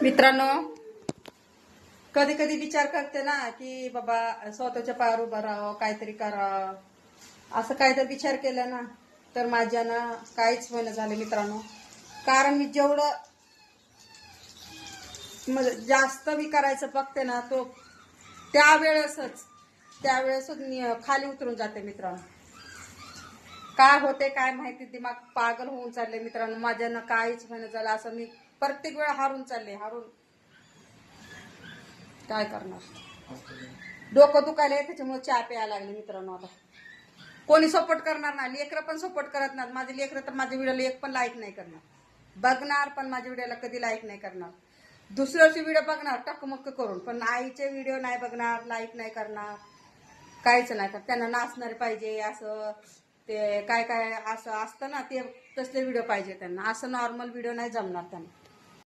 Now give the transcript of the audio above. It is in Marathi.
मित्रांनो, कधी कधी विचार करते ना की बाबा स्वतःच्या पायावर उभं राहावं, काहीतरी करावं. असं काहीतरी विचार केला ना तर माझ्यानं काहीच होईना झालं मित्रांनो. कारण मी जेवढं जास्त मी करायचं बघते ना तो त्यावेळेसच मी खाली उतरून जाते मित्रांनो. काय होते काय माहिती, दिमाग पागल होऊन चालले मित्रांनो. माझ्यानं काहीच होईना झालं. असं मी प्रत्येक वेळा हारून काय करणार. डोकं दुखायला त्याच्यामुळे चहा प्यायला लागले मित्रांनो. आता कोणी सपोर्ट करणार नाही, लेकरं पण सपोर्ट करत नाहीत. माझे लेकरं तर माझ्या व्हिडिओला एक पण लाईक नाही करणार, बघणार पण माझ्या व्हिडिओला कधी लाईक नाही करणार. दुसऱ्याचे व्हिडिओ बघणार टकमक्क करून, पण आईचे व्हिडिओ नाही बघणार, लाईक नाही करणार, काहीच नाही करत. त्यांना नाचणारे पाहिजे, असं ते काय काय असं असतं ना, ते तसले व्हिडिओ पाहिजे त्यांना. असं नॉर्मल व्हिडिओ नाही जमणार त्यांना.